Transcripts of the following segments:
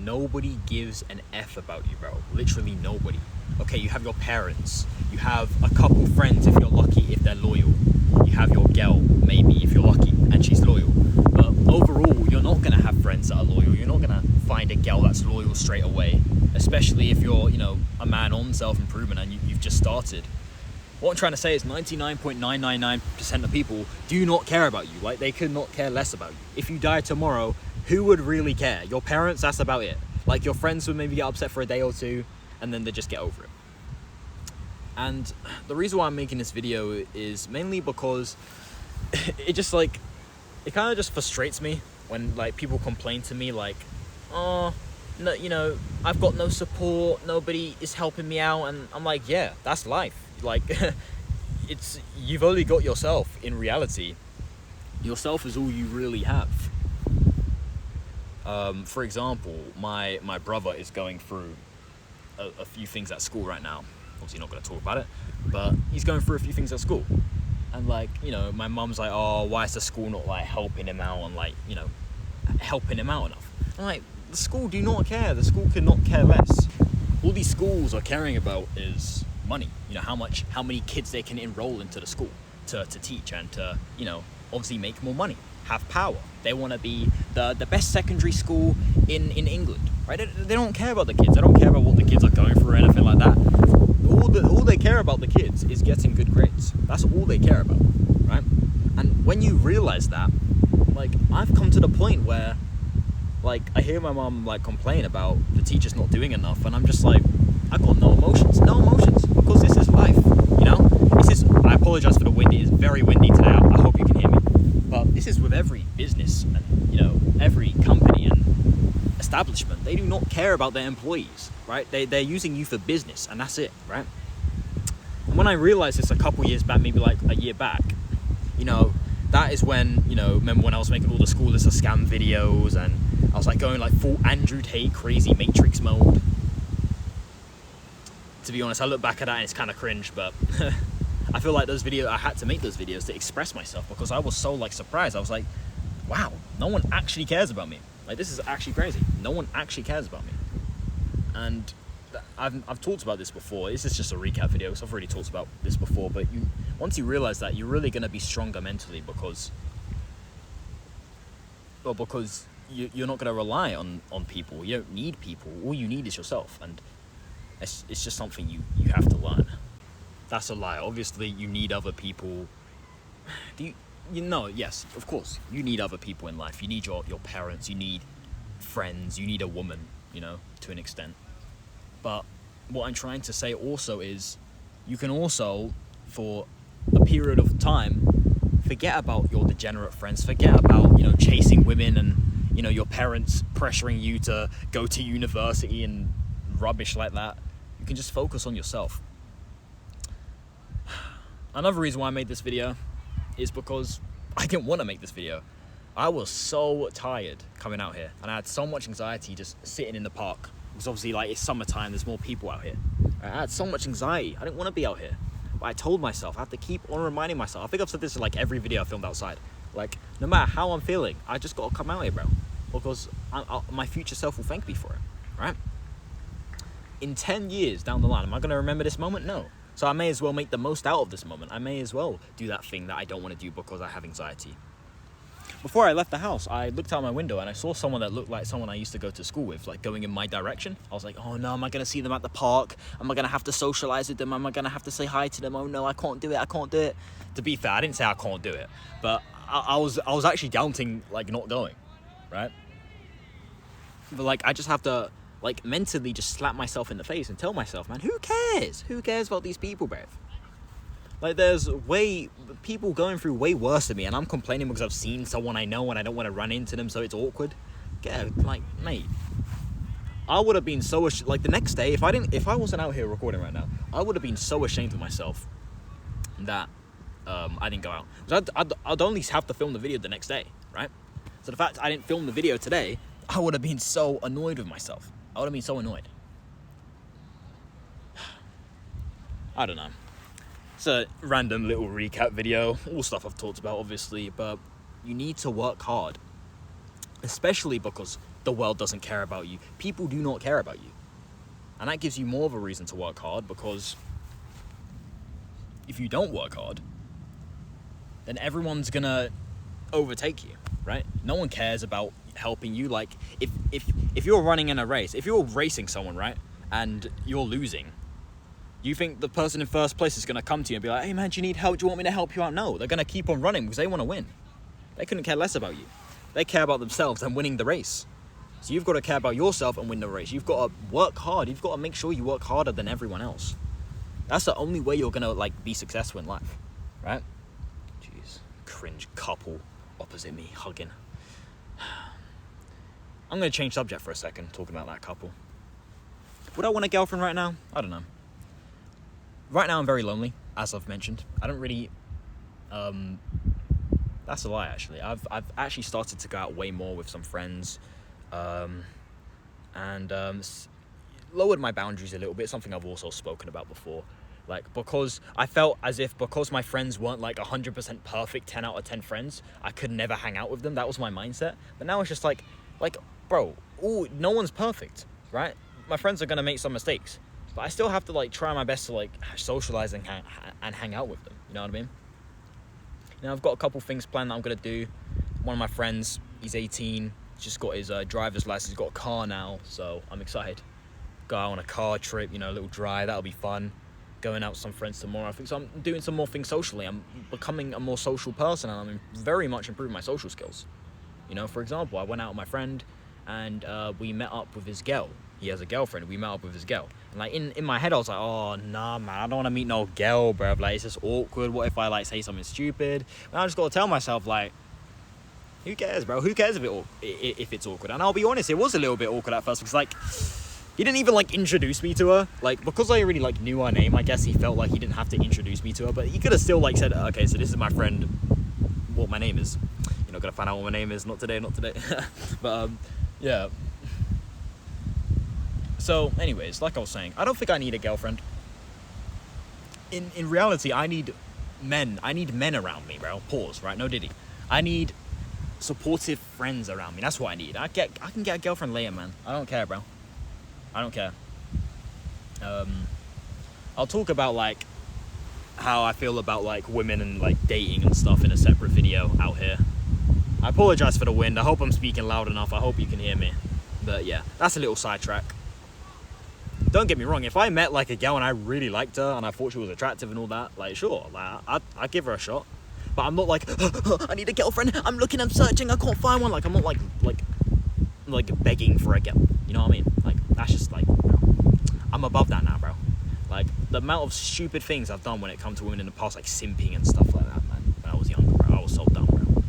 nobody gives an F about you, bro. Literally nobody. Okay, you have your parents, you have a couple friends if you're lucky, if they're loyal. You have your girl, maybe, if you're lucky, and she's loyal. But overall, you're not gonna have friends that are loyal. You're not gonna find a girl that's loyal straight away, especially if you're, you know, a man on self-improvement and you've just started. What I'm trying to say is 99.999% of people do not care about you. Like, they could not care less about you. If you die tomorrow, who would really care? Your parents, that's about it. Like, your friends would maybe get upset for a day or two, and then they just get over it. And the reason why I'm making this video is mainly because it just, like, it kind of just frustrates me when, like, people complain to me, like, oh, no, you know, I've got no support, nobody is helping me out. And I'm like, yeah, that's life. Like, you've only got yourself. In reality, yourself is all you really have. For example, my brother is going through a few things at school right now. Obviously not going to talk about it, but he's going through a few things at school. And, like, you know, my mum's like, oh, why is the school not, like, helping him out and, like, you know, helping him out enough? I'm like, the school do not care. The school could not care less. All these schools are caring about is money. You know, how many kids they can enroll into the school to teach and to, you know, obviously make more money, have power. They want to be the best secondary school in England, right? They don't care about the kids. They don't care about what the kids are going through or anything like that. All they care about the kids is getting good grades. That's all they care about, right? And when you realize that, like, I've come to the point where, like, I hear my mom, like, complain about the teachers not doing enough, and I'm just like, I got no emotions, because this is life, you know? I apologize for the wind, it is very windy today, I hope you can hear me. But this is with every business and, you know, every company and establishment. They do not care about their employees, right? They're using you for business, and that's it, right? And when I realized this a couple years back, maybe like a year back, you know, that is when, you know, remember when I was making all the school list of scam videos and I was like going like full Andrew Tate crazy Matrix mode. To be honest, I look back at that and it's kind of cringe, but I feel like I had to make those videos to express myself because I was so, like, surprised. I was like, wow, no one actually cares about me. Like, this is actually crazy. No one actually cares about me. And I've talked about this before. This is just a recap video, so I've already talked about this before, but once you realize that, you're really going to be stronger mentally because you're not going to rely on people. You don't need people. All you need is yourself, and it's just something you have to learn. That's a lie. Obviously, you need other people. Yes, of course, you need other people in life. You need your parents, you need friends, you need a woman, you know, to an extent. But what I'm trying to say also is you can also, for a period of time, forget about your degenerate friends, forget about, you know, chasing women and, you know, your parents pressuring you to go to university and rubbish like that. You can just focus on yourself. Another reason why I made this video is because I didn't want to make this video. I was so tired coming out here and I had so much anxiety just sitting in the park because obviously, like, it's summertime, there's more people out here. I had so much anxiety. I didn't want to be out here. But I told myself, I have to keep on reminding myself. I think I've said this in, like, every video I filmed outside. Like, no matter how I'm feeling, I just got to come out here, bro. Because my future self will thank me for it, right? In 10 years down the line, am I going to remember this moment? No. So I may as well make the most out of this moment. I may as well do that thing that I don't want to do because I have anxiety. Before I left the house, I looked out my window and I saw someone that looked like someone I used to go to school with, like, going in my direction. I was like, oh no, am I going to see them at the park? Am I going to have to socialize with them? Am I going to have to say hi to them? Oh no, I can't do it. To be fair, I didn't say I can't do it, but I was actually doubting, like, not going, right? But, like, I just have to, like, mentally just slap myself in the face and tell myself, man, who cares? Who cares about these people, bruv? Like, there's people going through way worse than me, and I'm complaining because I've seen someone I know and I don't want to run into them, so it's awkward. Yeah, like, mate, I would have been so like, the next day, if I wasn't out here recording right now, I would have been so ashamed of myself that I didn't go out. Because I'd only have to film the video the next day, right? So the fact I didn't film the video today, I would have been so annoyed with myself. I would have been so annoyed. I don't know. It's a random little recap video, all stuff I've talked about, obviously, but you need to work hard, especially because the world doesn't care about you. People do not care about you. And that gives you more of a reason to work hard, because if you don't work hard, then everyone's gonna overtake you, right? No one cares about helping you. Like, if you're running in a race, if you're racing someone, right, and you're losing, you think the person in first place is gonna come to you and be like, hey man, do you need help? Do you want me to help you out? No, they're gonna keep on running because they want to win. They couldn't care less about you. They care about themselves and winning the race. So you've got to care about yourself and win the race. You've got to work hard. You've got to make sure you work harder than everyone else. That's the only way you're gonna like be successful in life, right? Jeez, cringe couple opposite me hugging. I'm gonna change subject for a second, talking about that couple. Would I want a girlfriend right now? I don't know. Right now I'm very lonely, as I've mentioned. I don't really, that's a lie actually. I've actually started to go out way more with some friends, and lowered my boundaries a little bit, something I've also spoken about before. Like, because I felt as if because my friends weren't like 100% perfect 10 out of 10 friends, I could never hang out with them. That was my mindset. But now it's just like, bro, no one's perfect, right? My friends are gonna make some mistakes, but I still have to like try my best to like socialize and hang out with them. You know what I mean? Now I've got a couple things planned that I'm gonna do. One of my friends, he's 18, just got his driver's license, he's got a car now, so I'm excited. Go out on a car trip, you know, a little drive, that'll be fun. Going out with some friends tomorrow. I think so. I'm doing some more things socially. I'm becoming a more social person, and I'm very much improving my social skills. You know, for example, I went out with my friend, and we met up with his girl. He has a girlfriend. We met up with his girl. And like in my head, I was like, oh nah, man, I don't want to meet no girl, bruv. Like, it's just awkward. What if I like say something stupid? And I just gotta tell myself, like, who cares, bro? Who cares if it's awkward? And I'll be honest, it was a little bit awkward at first because like, he didn't even like introduce me to her. Like, because I already like knew her name, I guess he felt like he didn't have to introduce me to her, but he could have still like said, okay, so this is my friend, what my name is. You're not gonna find out what my name is, not today. But yeah. So anyways, like I was saying, I don't think I need a girlfriend. In reality, I need men around me, bro. Pause, right? No diddy. I need supportive friends around me. That's what I need. I can get a girlfriend later, man. I don't care, bro. I don't care. I'll talk about like how I feel about like women and like dating and stuff in a separate video out here. I apologize for the wind. I hope I'm speaking loud enough. I hope you can hear me. But yeah, that's a little sidetrack. Don't get me wrong. If I met like a girl and I really liked her and I thought she was attractive and all that, like sure, like I'd give her a shot. But I'm not like I need a girlfriend. I'm looking, I'm searching, I can't find one. Like I'm not like begging for a girl. You know what I mean? Like that's just like, bro, I'm above that now, bro. Like the amount of stupid things I've done when it comes to women in the past, like simping and stuff like that, man. When I was younger, bro, I was so dumb, bro.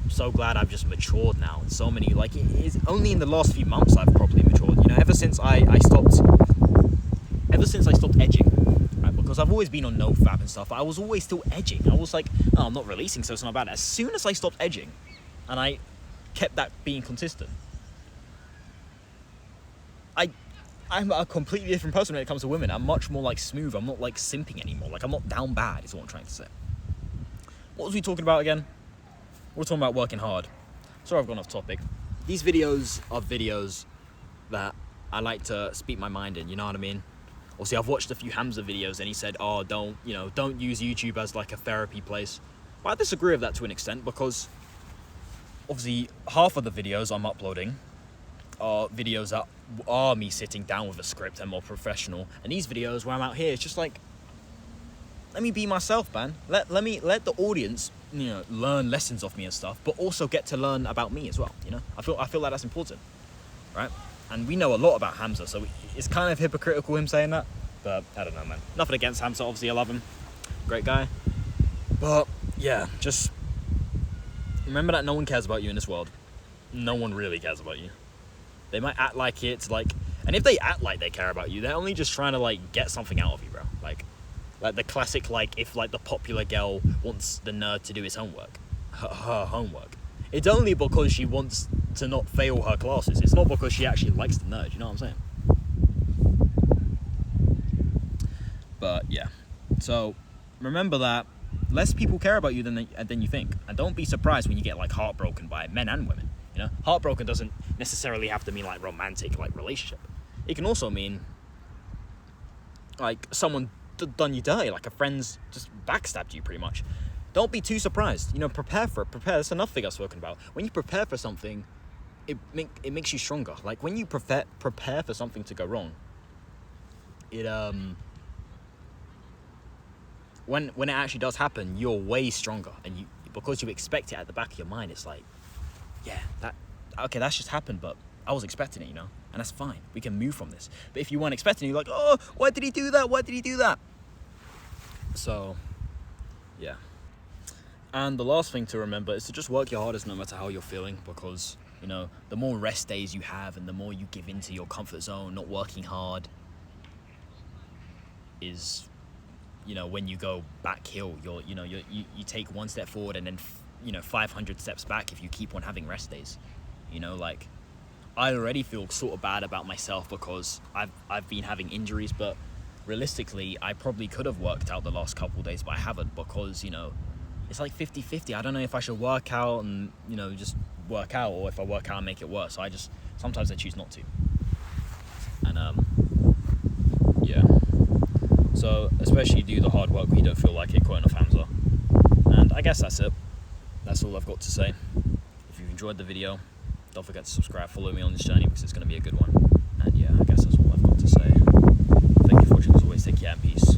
I'm so glad I've just matured now. And so many, like it's only in the last few months I've probably matured. You know, ever since I stopped edging, right? Because I've always been on NoFap and stuff. I was always still edging. I was like, oh, I'm not releasing, so it's not bad. As soon as I stopped edging, and I kept that being consistent, I'm a completely different person when it comes to women. I'm much more like smooth. I'm not like simping anymore. Like I'm not down bad is what I'm trying to say. What was we talking about again? We're talking about working hard. Sorry, I've gone off topic. These videos are videos that I like to speak my mind in, you know what I mean? Obviously, I've watched a few Hamza videos and he said, oh, don't use YouTube as like a therapy place. But I disagree with that to an extent because obviously half of the videos I'm uploading are videos that are me sitting down with a script and more professional. And these videos where I'm out here, it's just like, let me be myself, man. Let the audience, you know, learn lessons off me and stuff, but also get to learn about me as well, you know? I feel like that's important, right? And we know a lot about Hamza, so it's kind of hypocritical him saying that, but I don't know, man. Nothing against Hamza, obviously I love him. Great guy. But yeah, just remember that no one cares about you in this world. No one really cares about you. They might act like it's like, and if they act like they care about you, they're only just trying to like get something out of you, bro. Like the classic, like if like the popular girl wants the nerd to do his homework, her homework. It's only because she wants to not fail her classes. It's not because she actually likes the nerd. You know what I'm saying? But yeah, so remember that less people care about you than you think, and don't be surprised when you get like heartbroken by men and women. You know, heartbroken doesn't necessarily have to mean like romantic, like relationship. It can also mean like someone done you dirty, like a friend's just backstabbed you pretty much. Don't be too surprised. You know, prepare for it. Prepare. That's another thing I've spoken about. When you prepare for something, it makes you stronger. Like when you prepare for something to go wrong, it when it actually does happen, you're way stronger, and you, because you expect it at the back of your mind, it's like, yeah, that's just happened, but I was expecting it, you know, and that's fine. We can move from this. But if you weren't expecting it, you're like, oh, why did he do that? Why did he do that? So, yeah. And the last thing to remember is to just work your hardest no matter how you're feeling, because, you know, the more rest days you have and the more you give into your comfort zone, not working hard, is, you know, when you go back hill, you take one step forward and then 500 steps back if you keep on having rest days. You know, like, I already feel sort of bad about myself because I've been having injuries, but realistically I probably could have worked out the last couple of days, but I haven't, because, you know, it's like 50-50. I don't know if I should work out and, you know, just work out, or if I work out and make it worse. So sometimes I choose not to. And yeah. So especially do the hard work when you don't feel like it, quote enough Hamza. And I guess that's it. That's all I've got to say. If you've enjoyed the video, don't forget to subscribe, follow me on this journey, because it's going to be a good one. And yeah, I guess that's all I've got to say. Thank you for watching. As always, take care and peace.